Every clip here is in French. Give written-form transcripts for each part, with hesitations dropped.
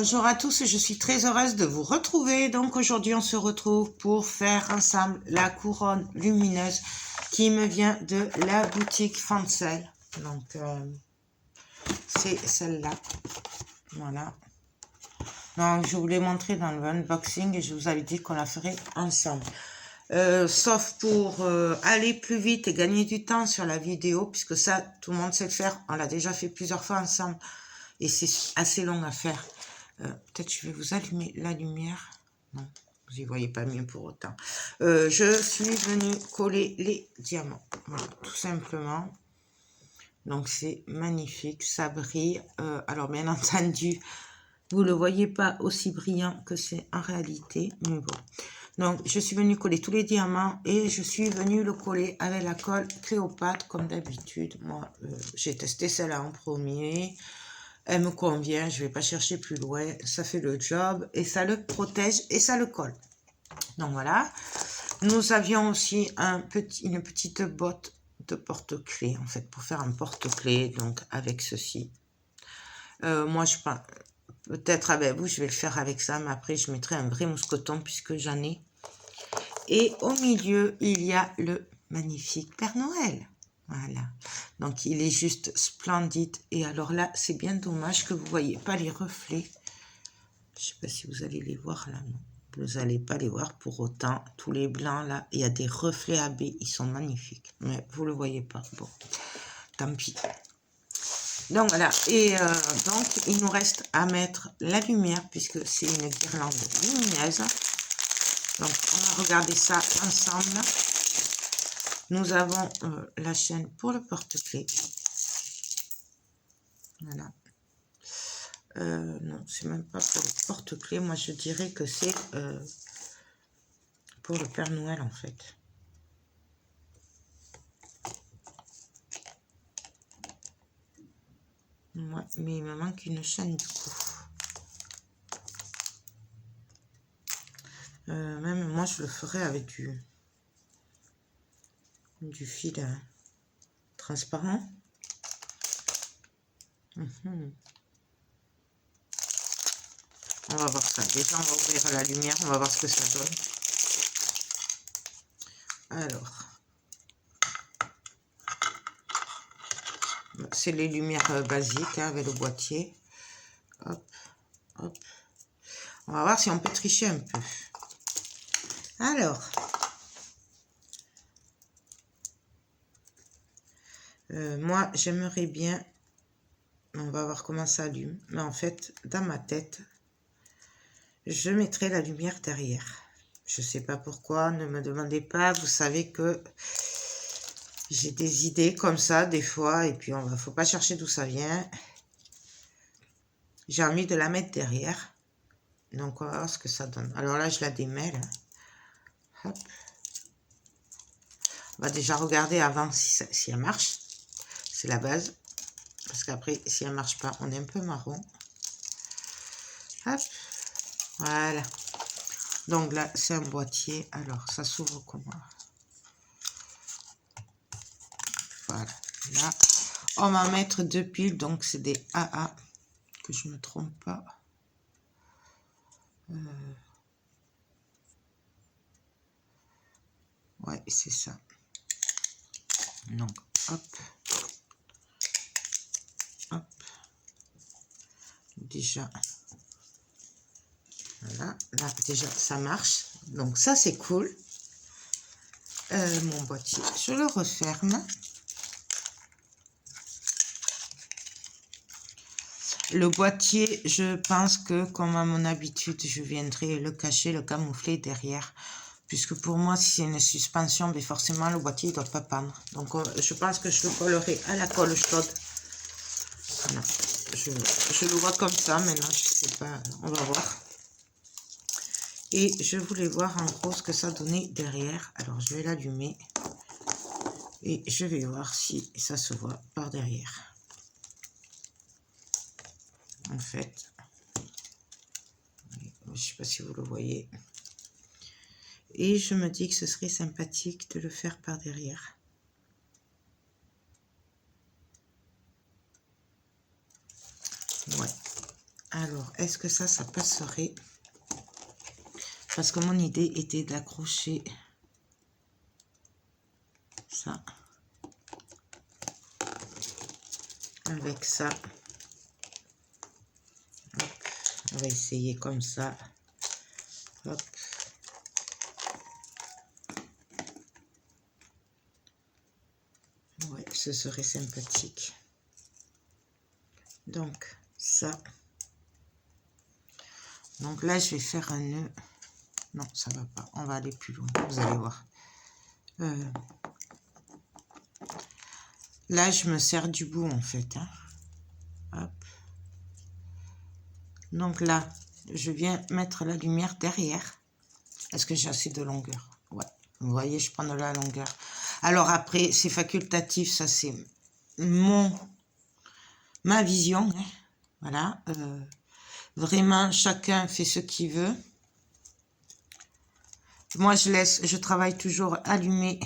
Bonjour à tous, je suis très heureuse de vous retrouver. Donc aujourd'hui on se retrouve pour faire ensemble la couronne lumineuse qui me vient de la boutique Fancel. Donc c'est celle-là, voilà. Donc je vous l'ai montré dans le unboxing et je vous avais dit qu'on la ferait ensemble. Sauf pour aller plus vite et gagner du temps sur la vidéo, puisque ça tout le monde sait le faire, on l'a déjà fait plusieurs fois ensemble et c'est assez long à faire. Peut-être je vais vous allumer la lumière. Non, vous n'y voyez pas mieux pour autant. Je suis venue coller les diamants. Voilà, tout simplement. Donc c'est magnifique, ça brille. Alors bien entendu, vous ne le voyez pas aussi brillant que c'est en réalité. Mais bon. Donc je suis venue coller tous les diamants et je suis venue le coller avec la colle Cléopâtre comme d'habitude. Moi, j'ai testé celle-là en premier. Elle me convient, je ne vais pas chercher plus loin, ça fait le job et ça le protège et ça le colle. Donc voilà, nous avions aussi une petite botte de porte-clés en fait pour faire un porte-clés, donc avec ceci. Moi je pense, peut-être avec vous je vais le faire avec ça, mais après je mettrai un vrai mousqueton puisque j'en ai. Et au milieu il y a le magnifique Père Noël. Voilà, donc il est juste splendide. Et alors là, c'est bien dommage que vous ne voyez pas les reflets. Je ne sais pas si vous allez les voir là. Non. Vous n'allez pas les voir pour autant. Tous les blancs là, il y a des reflets AB. Ils sont magnifiques. Mais vous ne le voyez pas. Bon, tant pis. Donc voilà. Et donc, il nous reste à mettre la lumière puisque c'est une guirlande lumineuse. Donc, on va regarder ça ensemble. Nous avons la chaîne pour le porte-clés. Voilà. Non, c'est même pas pour le porte-clés. Moi, je dirais que c'est pour le Père Noël, en fait. Ouais, mais il me manque une chaîne, du coup. Même moi, je le ferais avec du fil transparent. On va voir ça. Déjà, on va ouvrir la lumière. On va voir ce que ça donne. Alors, c'est les lumières basiques hein, avec le boîtier. Hop, hop. On va voir si on peut tricher un peu. Alors, moi, j'aimerais bien... On va voir comment ça allume. Mais en fait, dans ma tête, je mettrai la lumière derrière. Je ne sais pas pourquoi, ne me demandez pas. Vous savez que j'ai des idées comme ça des fois. Et puis, il ne faut pas chercher d'où ça vient. J'ai envie de la mettre derrière. Donc, on va voir ce que ça donne. Alors là, je la démêle. Hop. On va déjà regarder avant si elle marche. C'est la base. Parce qu'après, si elle ne marche pas, on est un peu marron. Hop. Voilà. Donc là, c'est un boîtier. Alors, ça s'ouvre comment? Voilà. Là, on va mettre 2 piles. Donc, c'est des AA. Que je ne me trompe pas. Ouais, c'est ça. Donc, hop. Hop. Déjà. Voilà. Là, déjà, ça marche. Donc, ça, c'est cool. Mon boîtier, je le referme. Le boîtier, je pense que, comme à mon habitude, je viendrai le cacher, le camoufler derrière. Puisque pour moi, si c'est une suspension, mais forcément, le boîtier ne doit pas pendre. Donc, je pense que je le collerai à la colle chaude. Voilà. Je le vois comme ça, maintenant, je ne sais pas, on va voir. Et je voulais voir en gros ce que ça donnait derrière. Alors, je vais l'allumer. Et je vais voir si ça se voit par derrière. En fait, je ne sais pas si vous le voyez. Et je me dis que ce serait sympathique de le faire par derrière. Ouais. Alors, est-ce que ça passerait? Parce que mon idée était d'accrocher ça avec ça. Hop, on va essayer comme ça. Hop. Ouais, ce serait sympathique. Donc, ça. Donc là, je vais faire un nœud. Non, ça va pas. On va aller plus loin. Vous allez voir. Là, je me sers du bout, en fait. Hein. Hop. Donc là, je viens mettre la lumière derrière. Est-ce que j'ai assez de longueur? Ouais. Vous voyez, je prends de la longueur. Alors après, c'est facultatif. Ça, c'est ma vision. Hein. Voilà. Vraiment, chacun fait ce qu'il veut. Moi, je travaille toujours allumé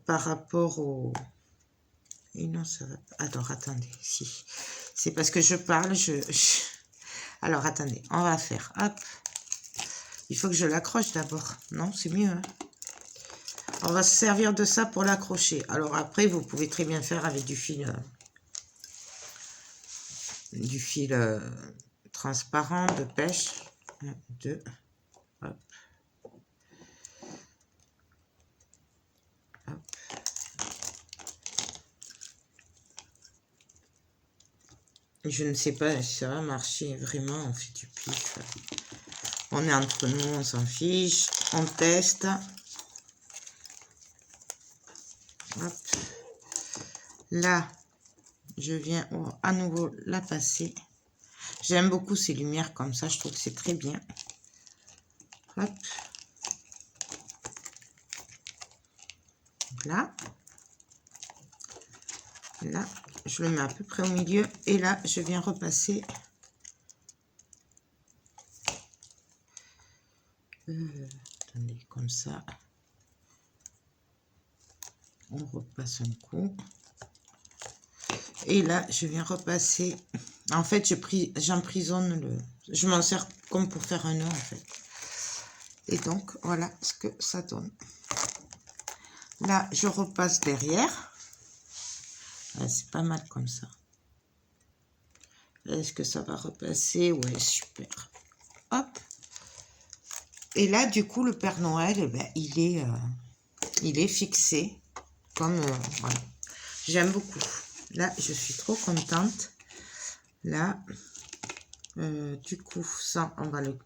par rapport au... Et non, ça va pas. Alors, attendez, si. C'est parce que je parle, Alors, attendez, on va faire, hop. Il faut que je l'accroche d'abord. Non, c'est mieux, hein. On va se servir de ça pour l'accrocher. Alors, après, vous pouvez très bien faire avec du fil... transparent de pêche. 1, 2, hop. Hop. Je ne sais pas si ça va marcher. Vraiment, on fait du pif. On est entre nous, on s'en fiche. On teste. Hop. Là, je viens à nouveau la passer. J'aime beaucoup ces lumières comme ça. Je trouve que c'est très bien. Hop. Là. Là, je le mets à peu près au milieu. Et là, je viens repasser. Attendez, comme ça. On repasse un coup. Et là, je viens repasser. En fait, j'emprisonne le... Je m'en sers comme pour faire un nœud, en fait. Et donc, voilà ce que ça donne. Là, je repasse derrière. C'est pas mal comme ça. Est-ce que ça va repasser? Ouais, super. Hop. Et là, du coup, le Père Noël, eh ben, il est fixé. Comme, voilà. J'aime beaucoup. Là, je suis trop contente. Là, du coup, ça, on va le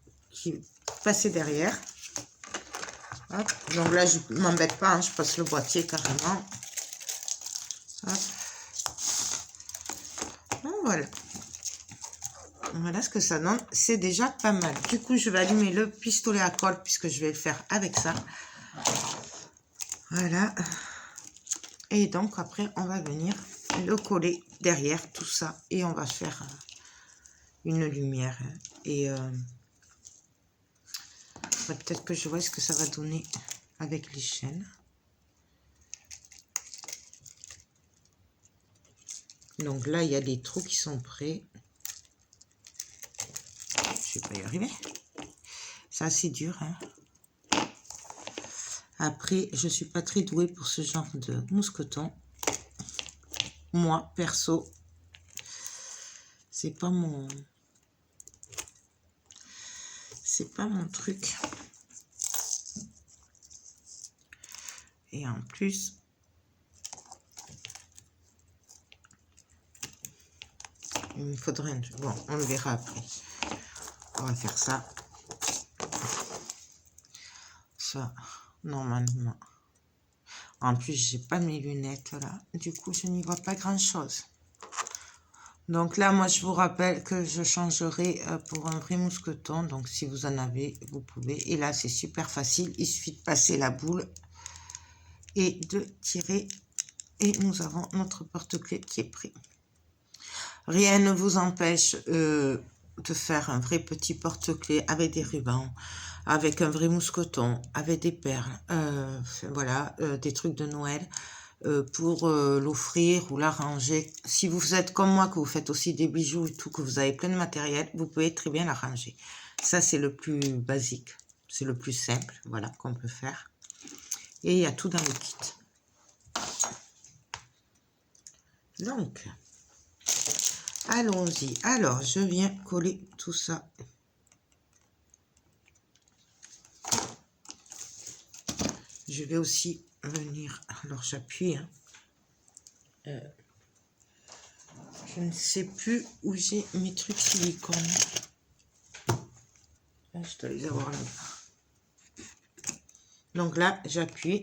passer derrière. Hop. Donc là, je ne m'embête pas, hein, je passe le boîtier carrément. Hop. Donc, voilà. Voilà ce que ça donne. C'est déjà pas mal. Du coup, je vais allumer le pistolet à colle puisque je vais le faire avec ça. Voilà. Et donc, après, on va venir le coller derrière tout ça. Et on va faire une lumière. Et peut-être que je vois ce que ça va donner avec les chaînes. Donc là, il y a des trous qui sont prêts. Je vais pas y arriver. C'est assez dur, hein. Après, je suis pas très douée pour ce genre de mousqueton. Moi, perso, c'est pas mon truc. Et en plus, il me faudrait un truc. Bon, on le verra après. On va faire ça. Ça, normalement. En plus, j'ai pas mes lunettes là. Du coup, je n'y vois pas grand chose. Donc là, moi, je vous rappelle que je changerai pour un vrai mousqueton. Donc, si vous en avez, vous pouvez. Et là, c'est super facile. Il suffit de passer la boule et de tirer. Et nous avons notre porte-clés qui est prêt. Rien ne vous empêche de faire un vrai petit porte-clés avec des rubans, avec un vrai mousqueton, avec des perles, voilà, des trucs de Noël. pour l'offrir ou l'arranger. Si vous êtes comme moi, que vous faites aussi des bijoux et tout, que vous avez plein de matériel, vous pouvez très bien l'arranger. Ça, c'est le plus basique. C'est le plus simple, voilà, qu'on peut faire. Et il y a tout dans le kit. Donc, allons-y. Alors, je viens coller tout ça. Je vais aussi venir... Alors, j'appuie. Hein. Je ne sais plus où j'ai mes trucs silicone. Je dois les avoir là. Donc là, j'appuie.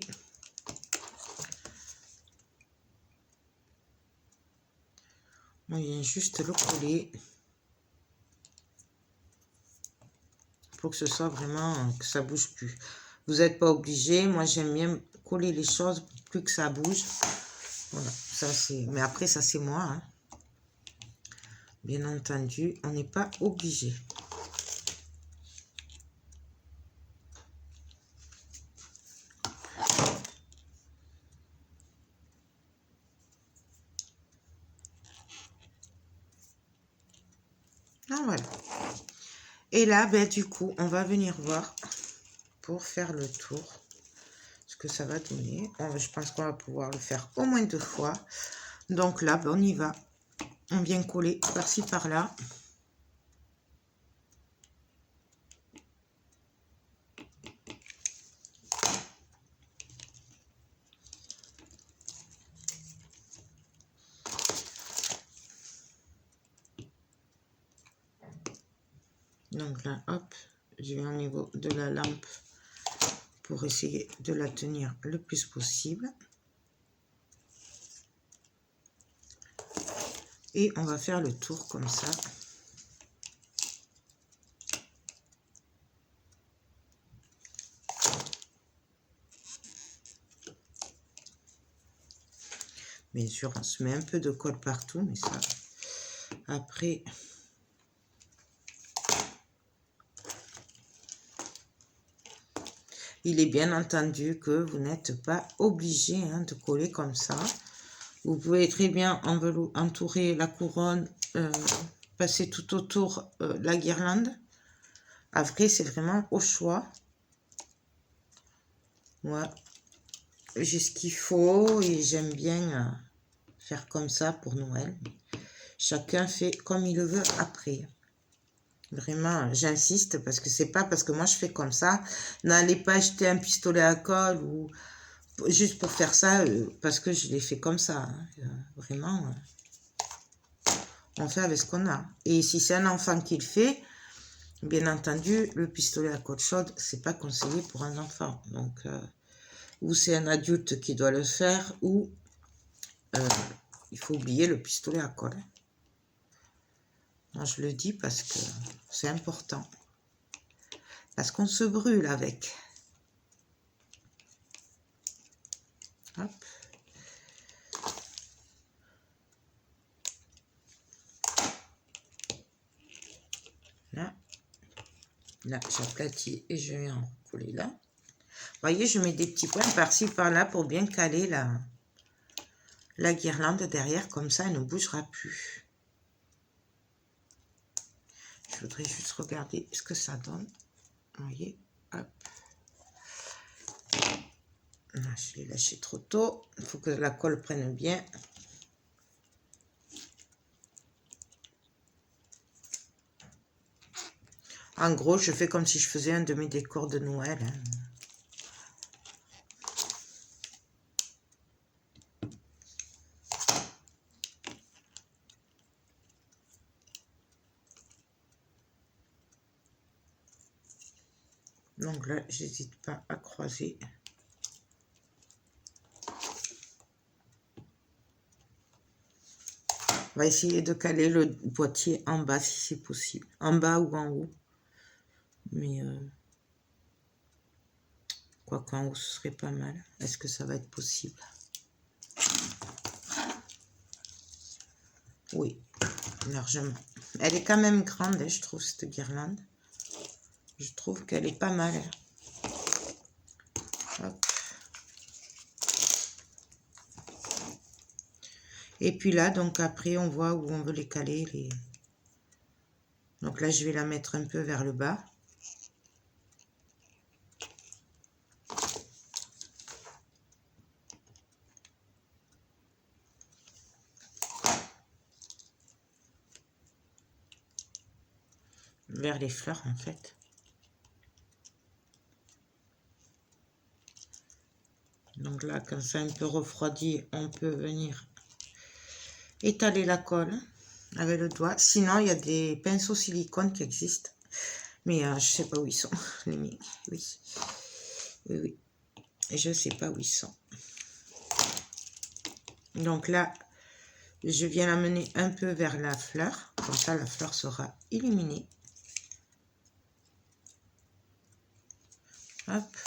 On vient juste le coller. Pour que ce soit vraiment, que ça bouge plus. Vous n'êtes pas obligé. Moi, j'aime bien coller les choses pour plus que ça bouge. Voilà, ça c'est... Mais après, ça c'est moi. Hein. Bien entendu, on n'est pas obligé. Ah, voilà. Et là, ben, du coup, on va venir voir pour faire le tour. Ce que ça va donner. Je pense qu'on va pouvoir le faire au moins 2 fois. Donc là, ben, on y va. On vient coller par-ci, par-là. Donc là, hop, je vais au niveau de la lampe pour essayer de la tenir le plus possible. Et on va faire le tour comme ça. Bien sûr, on se met un peu de colle partout, mais ça, après... Il est bien entendu que vous n'êtes pas obligé hein, de coller comme ça. Vous pouvez très bien entourer la couronne, passer tout autour la guirlande. Après, c'est vraiment au choix. Moi, j'ai ce qu'il faut et j'aime bien faire comme ça pour Noël. Chacun fait comme il le veut après. Vraiment, j'insiste parce que c'est pas parce que moi je fais comme ça. N'allez pas acheter un pistolet à colle ou juste pour faire ça parce que je l'ai fait comme ça. Hein. Vraiment, on fait avec ce qu'on a. Et si c'est un enfant qui le fait, bien entendu, le pistolet à colle chaude, c'est pas conseillé pour un enfant. Donc, ou c'est un adulte qui doit le faire, ou il faut oublier le pistolet à colle. Moi, je le dis parce que c'est important. Parce qu'on se brûle avec. Hop. Là. Là, j'aplatis et je viens en coller là. Vous voyez, je mets des petits points par-ci, par-là pour bien caler la guirlande derrière. Comme ça, elle ne bougera plus. Je voudrais juste regarder ce que ça donne. Vous voyez, hop. Là, je l'ai lâché trop tôt. Il faut que la colle prenne bien. En gros, je fais comme si je faisais un de mes décors de Noël. Hein. Donc là, j'hésite pas à croiser. On va essayer de caler le boîtier en bas si c'est possible. En bas ou en haut. Mais quoi qu'en haut, ce serait pas mal. Est-ce que ça va être possible? Oui, largement. Elle est quand même grande, hein, je trouve, cette guirlande. Je trouve qu'elle est pas mal. Hop. Et puis là, donc après, on voit où on veut les caler. Donc là, je vais la mettre un peu vers le bas. Vers les fleurs, en fait. Donc là, quand c'est un peu refroidi, on peut venir étaler la colle avec le doigt. Sinon, il y a des pinceaux silicone qui existent. Mais je sais pas où ils sont. Les miens. Oui. Oui, oui. Je sais pas où ils sont. Donc là, je viens l'amener un peu vers la fleur. Comme ça, la fleur sera illuminée. Hop.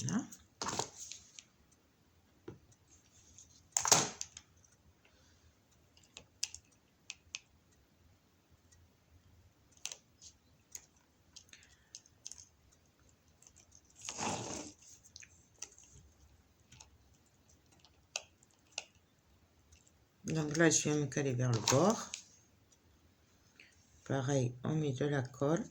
Voilà. Donc là, je viens me caler vers le bord. Pareil, on met de la colle.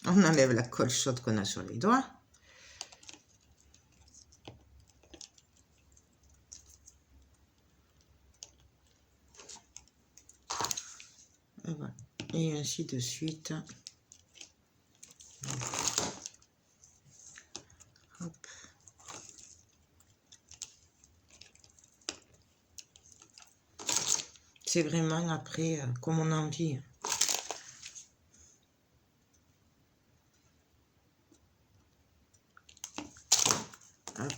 On enlève la colle chaude qu'on a sur les doigts. Et voilà. Et ainsi de suite. Hop. C'est vraiment après comme on a envie. Hop.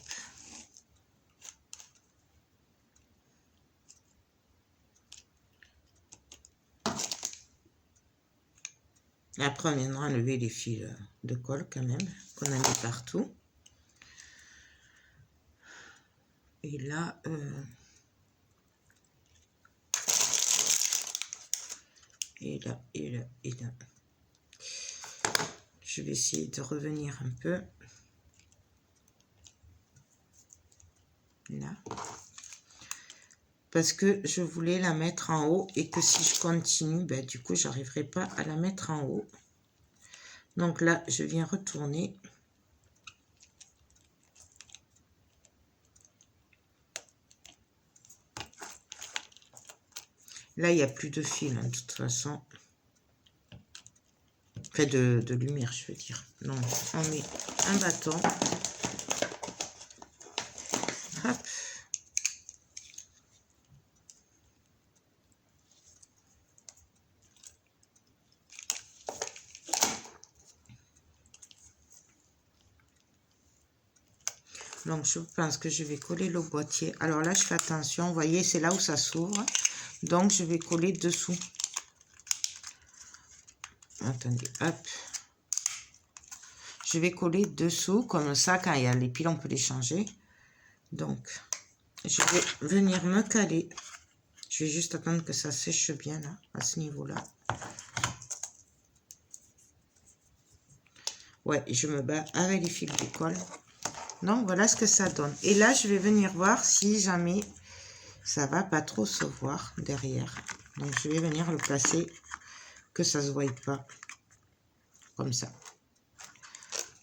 Et après, on viendra enlever les fils de colle quand même, qu'on a mis partout. Et là, et là, et là, et là. Je vais essayer de revenir un peu. Là. Parce que je voulais la mettre en haut et que si je continue, ben, du coup, j'arriverai pas à la mettre en haut. Donc là, je viens retourner. Là, il n'y a plus de fil, hein, de toute façon. Enfin, de lumière, je veux dire. Donc, on met un bâton. Hop. Donc, je pense que je vais coller le boîtier. Alors là, je fais attention. Vous voyez, c'est là où ça s'ouvre. Donc, je vais coller dessous. Attendez, hop. Je vais coller dessous. Comme ça, quand il y a les piles, on peut les changer. Donc, je vais venir me caler. Je vais juste attendre que ça sèche bien, là, à ce niveau-là. Ouais, je me bats avec les fils de colle. Donc, voilà ce que ça donne. Et là, je vais venir voir si jamais ça va pas trop se voir derrière. Donc, je vais venir le placer, que ça se voie pas. Comme ça.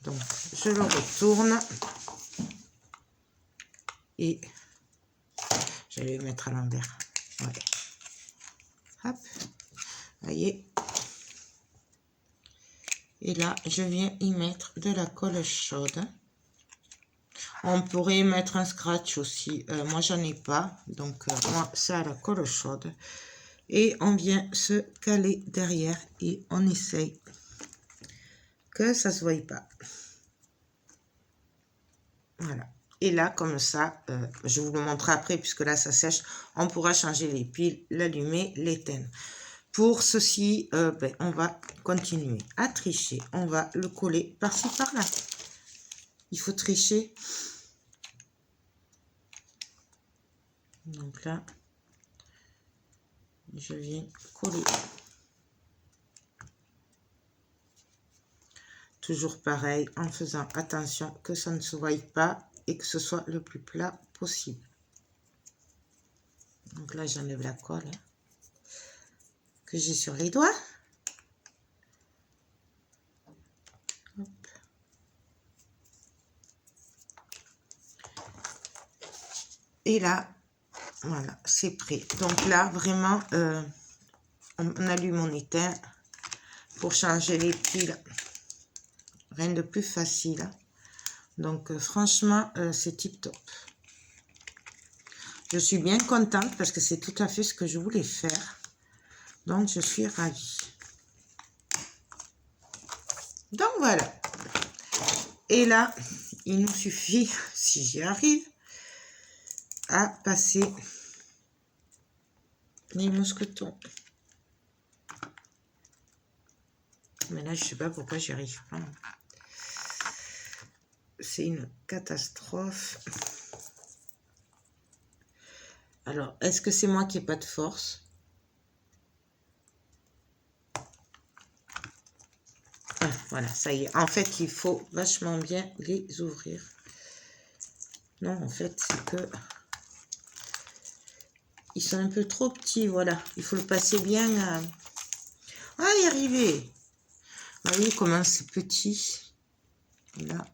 Donc, je le retourne. Et je vais le mettre à l'envers. Ouais. Hop. Voyez. Et là, je viens y mettre de la colle chaude. On pourrait mettre un scratch aussi. Moi, j'en ai pas. Donc, moi, c'est à la colle chaude. Et on vient se caler derrière et on essaye que ça se voie pas. Voilà. Et là, comme ça, je vous le montre après, puisque là, ça sèche. On pourra changer les piles, l'allumer, l'éteindre. Pour ceci, on va continuer à tricher. On va le coller par-ci, par-là. il faut tricher. Donc là, je viens coller. Toujours pareil, en faisant attention que ça ne se voie pas et que ce soit le plus plat possible. Donc là, j'enlève la colle que j'ai sur les doigts. Hop. Et là, voilà, c'est prêt. Donc là, vraiment, on allume, on éteint pour changer les piles. Rien de plus facile. Donc, franchement, c'est tip top. Je suis bien contente parce que c'est tout à fait ce que je voulais faire. Donc, je suis ravie. Donc, voilà. Et là, il nous suffit, si j'y arrive, à passer les mousquetons. Mais là, je sais pas pourquoi j'y arrive pas. C'est une catastrophe. Alors, est-ce que c'est moi qui n'ai pas de force? Ah, voilà, ça y est. En fait, il faut vachement bien les ouvrir. Non, en fait, c'est que ils sont un peu trop petits, voilà. Il faut le passer bien. Ah, y arriver. Vous voyez comment c'est petit. Là,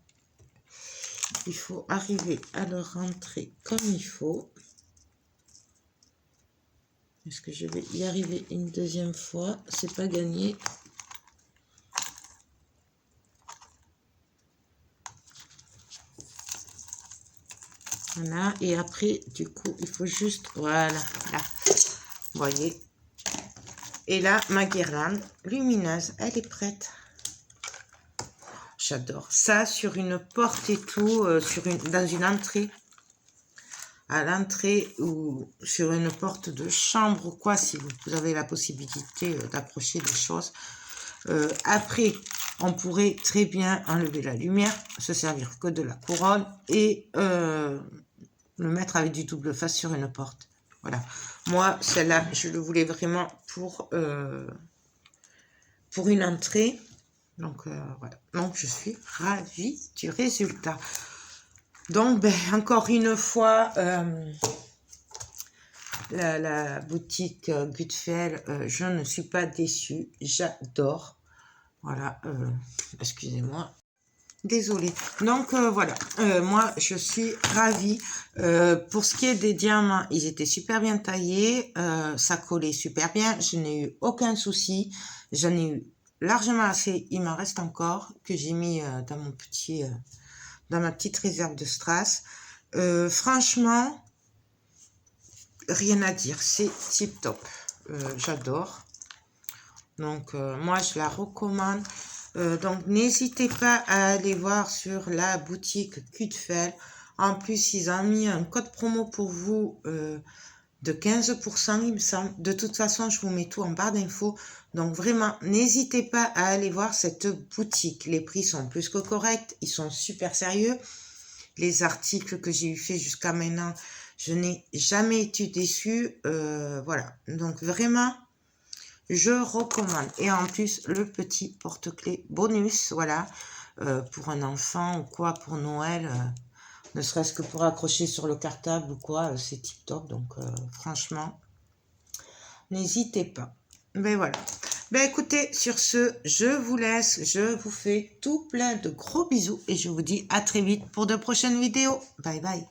il faut arriver à le rentrer comme il faut. Est-ce que je vais y arriver une deuxième fois? C'est pas gagné. Voilà, et après, du coup, il faut juste, voilà, là, vous voyez. Et là, ma guirlande lumineuse, elle est prête. J'adore ça sur une porte et tout, dans une entrée. À l'entrée ou sur une porte de chambre ou quoi, si vous avez la possibilité d'accrocher des choses. Après, on pourrait très bien enlever la lumière, se servir que de la couronne et le mettre avec du double face sur une porte. Voilà. Moi, celle-là, je le voulais vraiment pour une entrée. Donc, voilà. Donc, je suis ravie du résultat. Donc, ben, encore une fois, la boutique Gutfeld, je ne suis pas déçue. J'adore. Voilà. Excusez-moi. Désolée. Donc, voilà. Moi, je suis ravie. Pour ce qui est des diamants, ils étaient super bien taillés. Ça collait super bien. Je n'ai eu aucun souci. J'en ai eu largement assez. Il m'en reste encore que j'ai mis dans mon petit... dans ma petite réserve de strass. Franchement, rien à dire, c'est tip top. J'adore. Donc, moi, je la recommande. Donc, n'hésitez pas à aller voir sur la boutique Gutfeld. En plus, ils ont mis un code promo pour vous de 15%, il me semble. De toute façon, je vous mets tout en barre d'infos. Donc, vraiment, n'hésitez pas à aller voir cette boutique. Les prix sont plus que corrects. Ils sont super sérieux. Les articles que j'ai eu fait jusqu'à maintenant, je n'ai jamais été déçue. Voilà. Donc, vraiment, je recommande. Et en plus, le petit porte-clés bonus, voilà, pour un enfant ou quoi, pour Noël, ne serait-ce que pour accrocher sur le cartable ou quoi, c'est tip top. Donc, franchement, n'hésitez pas. Ben voilà. Ben écoutez, sur ce, je vous laisse. Je vous fais tout plein de gros bisous et je vous dis à très vite pour de prochaines vidéos. Bye bye.